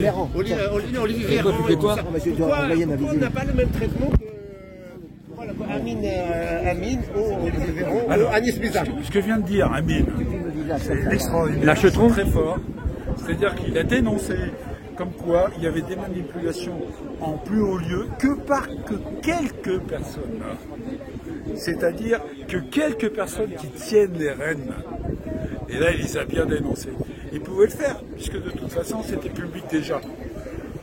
Olivier Véran, pourquoi on n'a pas le même traitement que Amine ou Olivier Véran ou Agnès Buzyn? Ce que vient de dire Amine, c'est extraordinaire. Là, je trouve très fort. C'est-à-dire qu'il a dénoncé comme quoi il y avait des manipulations en plus haut lieu que par quelques personnes. C'est-à-dire que quelques personnes qui tiennent les rênes. Et là, il les a bien dénoncés. Il pouvait le faire, puisque de toute façon, c'était public déjà.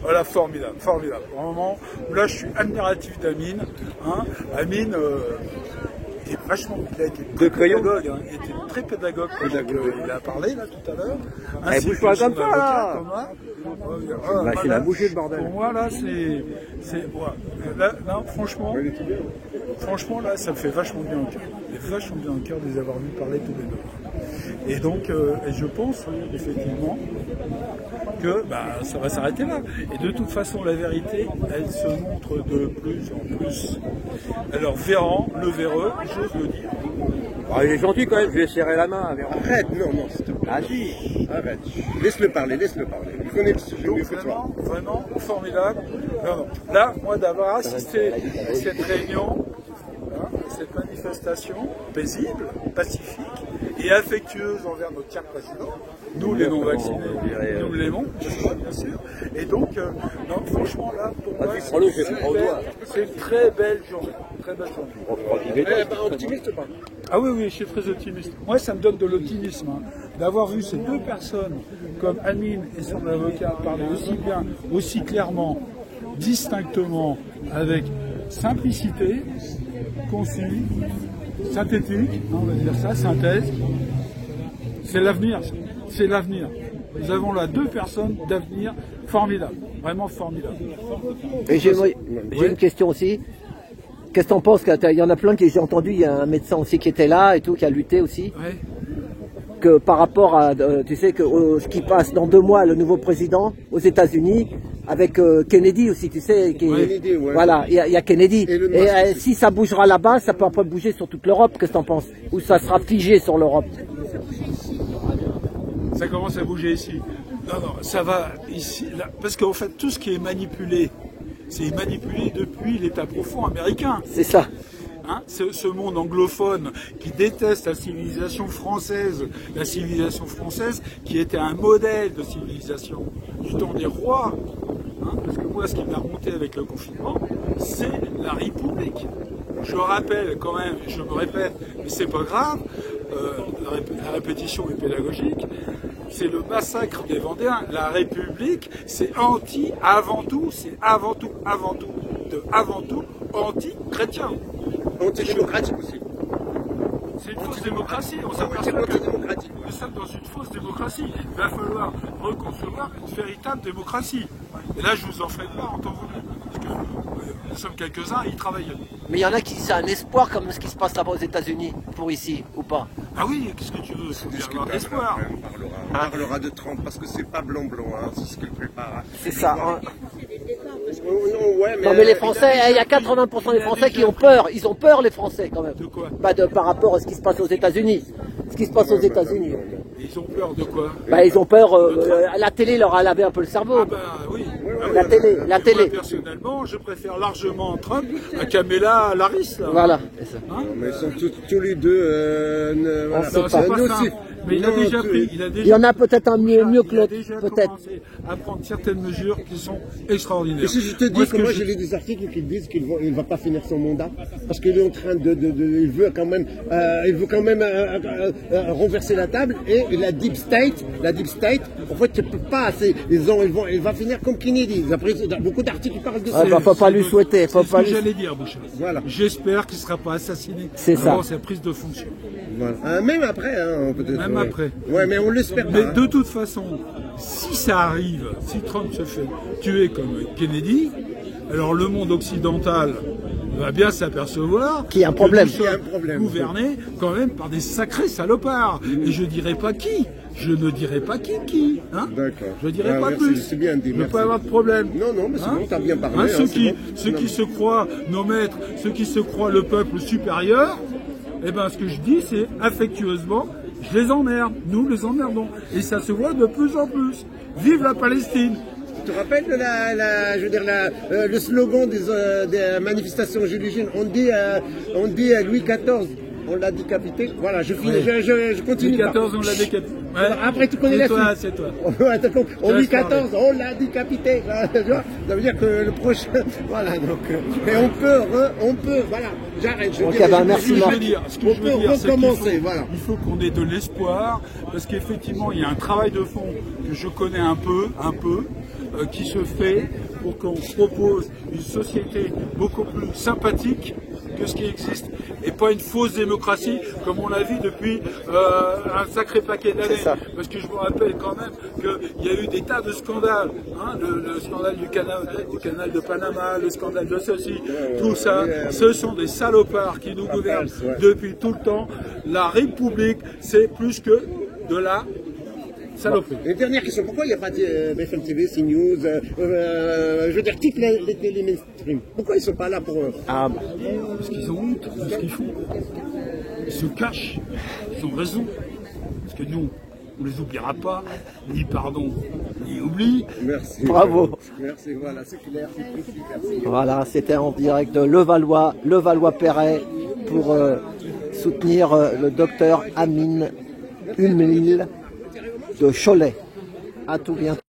Voilà, formidable, formidable. Au moment où là, je suis admiratif d'Amine. Hein. Amine, il a été très pédagogue. Hein. Il était très pédagogue. Il a parlé là tout à l'heure. Elle bouge pas comme ça là. Il a bougé le bordel. Pour moi là, là, franchement là, ça me fait vachement bien au cœur. Ça me fait vachement bien au cœur de les avoir vus parler tous les deux. Et donc, je pense effectivement que ça va s'arrêter là. Et de toute façon, la vérité, elle se montre de plus en plus. Alors, Véran, le véreux, j'ose le dire. Ah, il est gentil quand même, je lui ai serré la main à Véran. Arrête, non, s'il te plaît. Ah si. Arrête. Laisse-le parler. Il connaît le sujet mieux que toi. Vraiment formidable. Non. Là, moi, d'avoir assisté à cette réunion, cette manifestation paisible, pacifique et affectueuse envers notre cher président, nous les non-vaccinés, nous l'aimons, bien sûr. Et donc, non, franchement, là, pour moi, c'est une très belle journée. Très belle journée. Optimiste pas? Ah oui, je suis très optimiste. Moi, ça me donne de l'optimisme, d'avoir vu ces deux personnes, comme Amine et son avocat, parler aussi bien, aussi clairement, distinctement, avec simplicité, concis, synthétique, on va dire ça, synthèse. C'est l'avenir, c'est l'avenir. Nous avons là deux personnes d'avenir formidables, vraiment formidables. Et j'ai une question aussi. Qu'est-ce que t'en penses? Il y en a plein que j'ai entendu, il y a un médecin aussi qui était là et tout, qui a lutté aussi. Ouais. Que par rapport à, tu sais, que ce qui passe dans 2 mois, le nouveau président aux États-Unis, avec Kennedy aussi, tu sais. Kennedy, ouais. Voilà, il y a Kennedy. Et si ça bougera là-bas, ça peut après bouger sur toute l'Europe. Qu'est-ce que t'en penses? Ou ça sera figé sur l'Europe? Ça commence à bouger ici. Non, ça va ici. Là, parce qu'en fait, tout ce qui est manipulé, c'est manipulé depuis l'État profond américain. C'est ça. Hein, ce monde anglophone qui déteste la civilisation française qui était un modèle de civilisation du temps des rois. Hein, parce que moi, ce qui m'a remonté avec le confinement, c'est la République. Je rappelle quand même, je me répète, mais c'est pas grave, la répétition est pédagogique. C'est le massacre des Vendéens. La République, c'est avant tout anti-chrétien. Anti-démocratique aussi. C'est une fausse démocratie. On s'aperçoit que nous sommes dans une fausse démocratie. Il va falloir reconcevoir une véritable démocratie. Et là, je vous en ferai part en temps voulu. Parce que nous sommes quelques-uns à y travailler. Mais il y en a qui c'est un espoir comme ce qui se passe là-bas aux États-Unis, pour ici, ou pas? Ah oui, qu'est-ce que tu veux? Il faut avoir d'espoir. On parlera de Trump parce que c'est pas blanc, hein, c'est ce qu'il prépare. C'est ça. Non, mais les Français, il y a 80% des Français qui ont peur. Ils ont peur, les Français, quand même. De quoi? Par rapport à ce qui se passe aux États-Unis. Ce qui se passe aux États-Unis. Ils ont peur de quoi? Ils ont peur. La télé leur a lavé un peu le cerveau. Ah oui. La télé. Moi, personnellement, je préfère largement Trump à Kamala Harris. Là. Voilà. Hein, mais ils sont tous les deux. Voilà. Non, c'est pas ça. Mais il a déjà pris. Il y en a peut-être un mieux que l'autre. Peut-être. À prendre certaines mesures qui sont extraordinaires. Et si je te dis que moi j'ai lu des articles qui disent qu'il ne va pas finir son mandat parce qu'il est en train il veut quand même renverser la table et la deep state, en fait tu peux pas. Il va finir comme Kennedy. Beaucoup d'articles qui parlent de ça. Faut pas lui souhaiter. C'est ce que j'allais dire, Boucher. Voilà. J'espère qu'il ne sera pas assassiné avant sa prise de fonction. Voilà. Même après, hein, peut-être. Même après. Ouais, mais on l'espère pas. Mais de toute façon, si ça arrive, si Trump se fait tuer comme Kennedy, alors le monde occidental va bien s'apercevoir qu'il y a un problème. Que nous sommes gouvernés quand même par des sacrés salopards. Et je dirais pas qui. Je ne dirai pas qui. Hein. D'accord. Je ne dirai pas merci, plus. C'est bien dit. Je ne veux pas avoir de problème. Non, mais c'est bon, t'as bien parlé. Ceux qui se croient nos maîtres, ceux qui se croient le peuple supérieur, eh ben, ce que je dis, c'est affectueusement, je les emmerde. Nous les emmerdons. Et ça se voit de plus en plus. Vive la Palestine! Tu te rappelles de je veux dire, le slogan des manifestations gilets jaunes? On dit Louis XIV, on l'a décapité. Voilà, je finis, je continue. Louis XIV, on l'a décapité. Ouais. Après, tu connais la suite. C'est toi. Louis XIV, on l'a décapité. Tu vois, ça veut dire que le prochain, voilà. Donc, et on peut, voilà. J'arrête. Ok, ben merci Marc. Ce que je veux dire, c'est il faut qu'on ait de l'espoir, parce qu'effectivement, il y a un travail de fond que je connais un peu, qui se fait pour qu'on propose une société beaucoup plus sympathique que ce qui existe, et pas une fausse démocratie comme on l'a vu depuis un sacré paquet d'années. Parce que je me rappelle quand même qu'il y a eu des tas de scandales, hein, le scandale du canal de Panama, le scandale de ceci, tout ça, ce sont des salopards qui nous gouvernent depuis tout le temps. La République, c'est plus que de la saloperie. Une dernière question, pourquoi il n'y a pas de BFM TV, CNews, je veux dire, toutes les télé mainstream, pourquoi ils ne sont pas là pour... Parce qu'ils ont honte de ce qu'ils font. Ils se cachent, ils ont raison. Parce que nous, on ne les oubliera pas, ni pardon, ni oubli. Merci. Bravo. Merci, voilà, c'est clair, c'est précis, merci. Voilà, c'était en direct de Levallois-Perret pour soutenir le docteur Amin Umlil de Cholet. À tout bientôt.